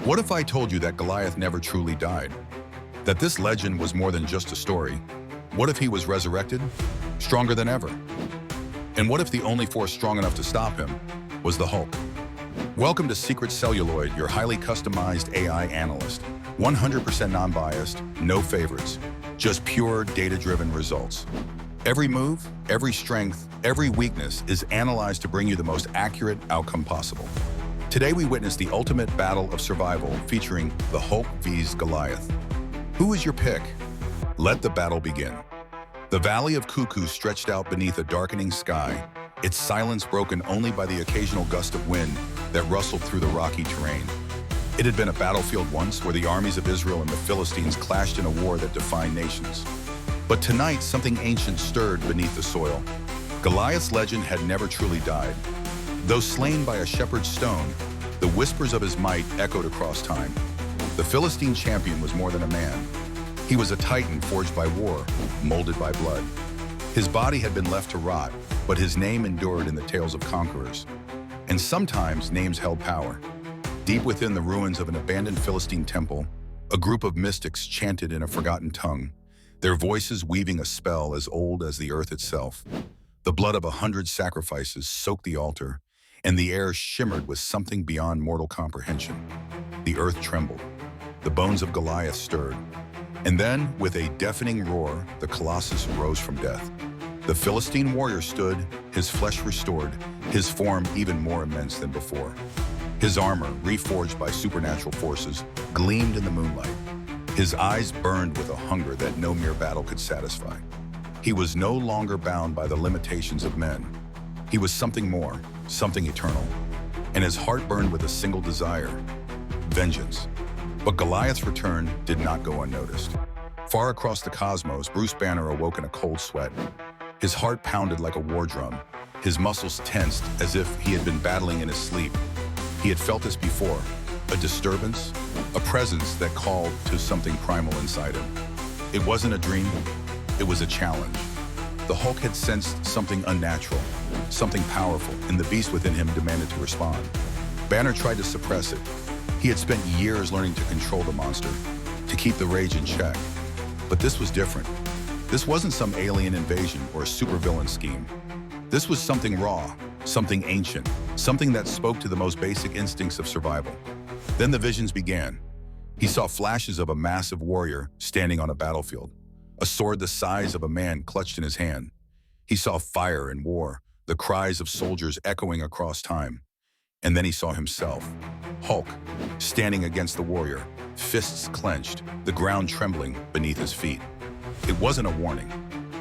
What if I told you that Goliath never truly died? That this legend was more than just a story? What if he was resurrected, stronger than ever? And what if the only force strong enough to stop him was the Hulk? Welcome to Secret Celluloid, your highly customized AI analyst. 100% non-biased, no favorites, just pure data-driven results. Every move, every strength, every weakness is analyzed to bring you the most accurate outcome possible. Today we witness the ultimate battle of survival featuring the Hulk vs Goliath. Who is your pick? Let the battle begin. The Valley of Cuckoo stretched out beneath a darkening sky, its silence broken only by the occasional gust of wind that rustled through the rocky terrain. It had been a battlefield once where the armies of Israel and the Philistines clashed in a war that defined nations. But tonight, something ancient stirred beneath the soil. Goliath's legend had never truly died. Though slain by a shepherd's stone, the whispers of his might echoed across time. The Philistine champion was more than a man. He was a titan forged by war, molded by blood. His body had been left to rot, but his name endured in the tales of conquerors. And sometimes names held power. Deep within the ruins of an abandoned Philistine temple, a group of mystics chanted in a forgotten tongue, their voices weaving a spell as old as the earth itself. The blood of 100 sacrifices soaked the altar, and the air shimmered with something beyond mortal comprehension. The earth trembled. The bones of Goliath stirred. And then, with a deafening roar, the Colossus rose from death. The Philistine warrior stood, his flesh restored, his form even more immense than before. His armor, reforged by supernatural forces, gleamed in the moonlight. His eyes burned with a hunger that no mere battle could satisfy. He was no longer bound by the limitations of men. He was something more, something eternal. And his heart burned with a single desire: vengeance. But Goliath's return did not go unnoticed. Far across the cosmos, Bruce Banner awoke in a cold sweat. His heart pounded like a war drum, his muscles tensed as if he had been battling in his sleep. He had felt this before, a disturbance, a presence that called to something primal inside him. It wasn't a dream, it was a challenge. The Hulk had sensed something unnatural, something powerful, and the beast within him demanded to respond. Banner tried to suppress it. He had spent years learning to control the monster, to keep the rage in check. But this was different. This wasn't some alien invasion or a supervillain scheme. This was something raw, something ancient, something that spoke to the most basic instincts of survival. Then the visions began. He saw flashes of a massive warrior standing on a battlefield, a sword the size of a man clutched in his hand. He saw fire and war, the cries of soldiers echoing across time. And then he saw himself, Hulk, standing against the warrior, fists clenched, the ground trembling beneath his feet. It wasn't a warning,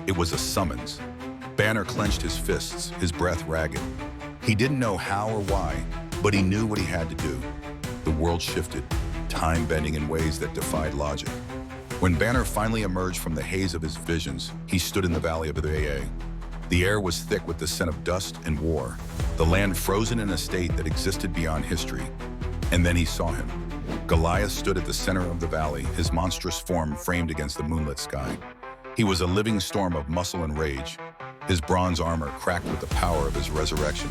it was a summons. Banner clenched his fists, his breath ragged. He didn't know how or why, but he knew what he had to do. The world shifted, time bending in ways that defied logic. When Banner finally emerged from the haze of his visions, he stood in the Valley of Elah. The air was thick with the scent of dust and war, the land frozen in a state that existed beyond history. And then he saw him. Goliath stood at the center of the valley, his monstrous form framed against the moonlit sky. He was a living storm of muscle and rage, his bronze armor cracked with the power of his resurrection.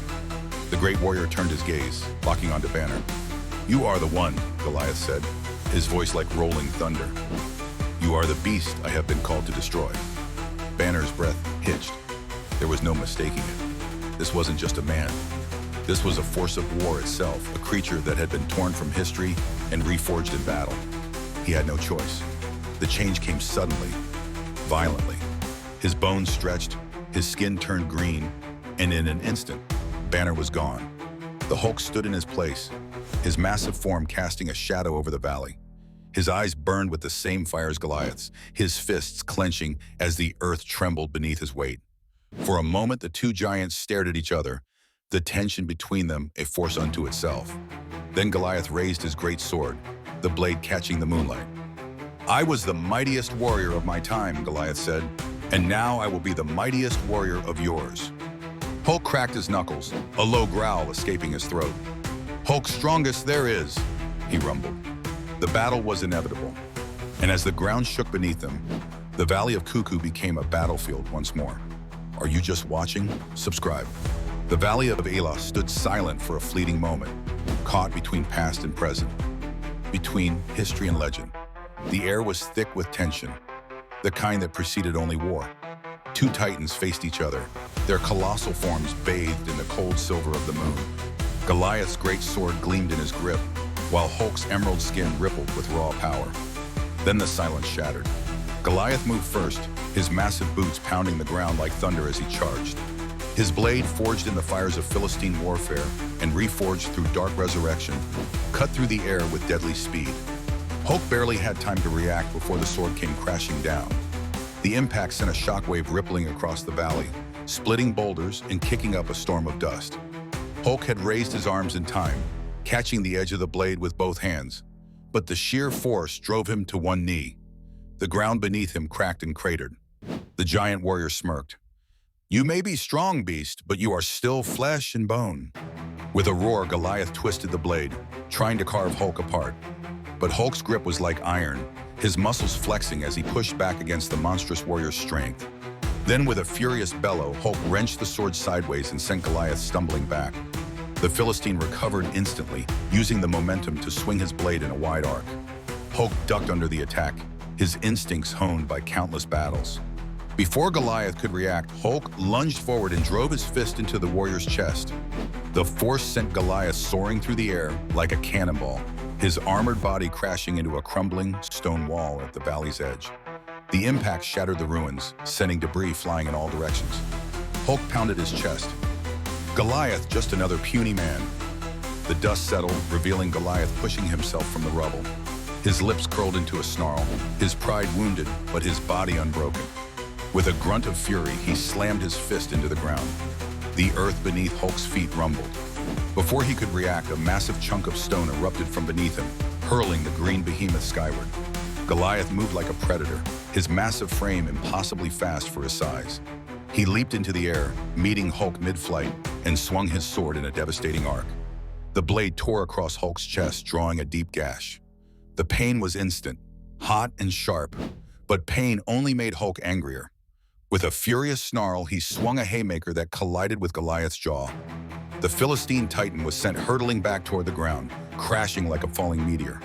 The great warrior turned his gaze, locking onto Banner. "You are the one," Goliath said, his voice like rolling thunder. "You are the beast I have been called to destroy." Banner's breath hitched. There was no mistaking it. This wasn't just a man. This was a force of war itself, a creature that had been torn from history and reforged in battle. He had no choice. The change came suddenly, violently. His bones stretched, his skin turned green, and in an instant, Banner was gone. The Hulk stood in his place, his massive form casting a shadow over the valley. His eyes burned with the same fire as Goliath's, his fists clenching as the earth trembled beneath his weight. For a moment, the two giants stared at each other, the tension between them a force unto itself. Then Goliath raised his great sword, the blade catching the moonlight. "I was the mightiest warrior of my time," Goliath said, "and now I will be the mightiest warrior of yours." Hulk cracked his knuckles, a low growl escaping his throat. "Hulk strongest there is," he rumbled. The battle was inevitable, and as the ground shook beneath them, the Valley of Cuckoo became a battlefield once more. Are you just watching? Subscribe. The Valley of Elah stood silent for a fleeting moment, caught between past and present. between history and legend. The air was thick with tension, the kind that preceded only war. Two titans faced each other, their colossal forms bathed in the cold silver of the moon. Goliath's great sword gleamed in his grip, while Hulk's emerald skin rippled with raw power. Then the silence shattered. Goliath moved first, his massive boots pounding the ground like thunder as he charged. His blade, forged in the fires of Philistine warfare and reforged through dark resurrection, cut through the air with deadly speed. Hulk barely had time to react before the sword came crashing down. The impact sent a shockwave rippling across the valley, splitting boulders and kicking up a storm of dust. Hulk had raised his arms in time, catching the edge of the blade with both hands, but the sheer force drove him to one knee. The ground beneath him cracked and cratered. The giant warrior smirked. "You may be strong, beast, but you are still flesh and bone." With a roar, Goliath twisted the blade, trying to carve Hulk apart. But Hulk's grip was like iron, his muscles flexing as he pushed back against the monstrous warrior's strength. Then, with a furious bellow, Hulk wrenched the sword sideways and sent Goliath stumbling back. The Philistine recovered instantly, using the momentum to swing his blade in a wide arc. Hulk ducked under the attack, his instincts honed by countless battles. Before Goliath could react, Hulk lunged forward and drove his fist into the warrior's chest. The force sent Goliath soaring through the air like a cannonball, his armored body crashing into a crumbling stone wall at the valley's edge. The impact shattered the ruins, sending debris flying in all directions. Hulk pounded his chest. Goliath, just another puny man. The dust settled, revealing Goliath pushing himself from the rubble. His lips curled into a snarl, his pride wounded, but his body unbroken. With a grunt of fury, he slammed his fist into the ground. The earth beneath Hulk's feet rumbled. Before he could react, a massive chunk of stone erupted from beneath him, hurling the green behemoth skyward. Goliath moved like a predator, his massive frame impossibly fast for his size. He leaped into the air, meeting Hulk mid-flight, and swung his sword in a devastating arc. The blade tore across Hulk's chest, drawing a deep gash. The pain was instant, hot and sharp, but pain only made Hulk angrier. With a furious snarl, he swung a haymaker that collided with Goliath's jaw. The Philistine Titan was sent hurtling back toward the ground, crashing like a falling meteor.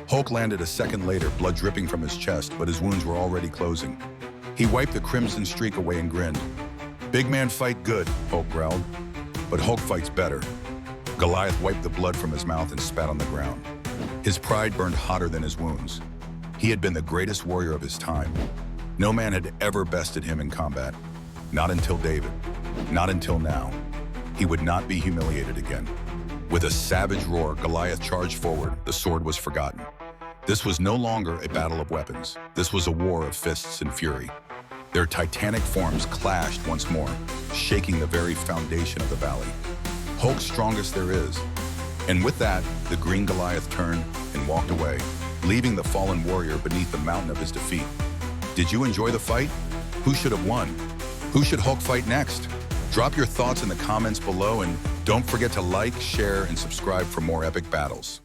Hulk landed a second later, blood dripping from his chest, but his wounds were already closing. He wiped the crimson streak away and grinned. "Big man fight good," Hulk growled. "But Hulk fights better." Goliath wiped the blood from his mouth and spat on the ground. His pride burned hotter than his wounds. He had been the greatest warrior of his time. No man had ever bested him in combat. Not until David. Not until now. He would not be humiliated again. With a savage roar, Goliath charged forward. The sword was forgotten. This was no longer a battle of weapons. This was a war of fists and fury. Their titanic forms clashed once more, shaking the very foundation of the valley. Hulk's strongest there is. And with that, the green Goliath turned and walked away, leaving the fallen warrior beneath the mountain of his defeat. Did you enjoy the fight? Who should have won? Who should Hulk fight next? Drop your thoughts in the comments below, and don't forget to like, share, and subscribe for more epic battles.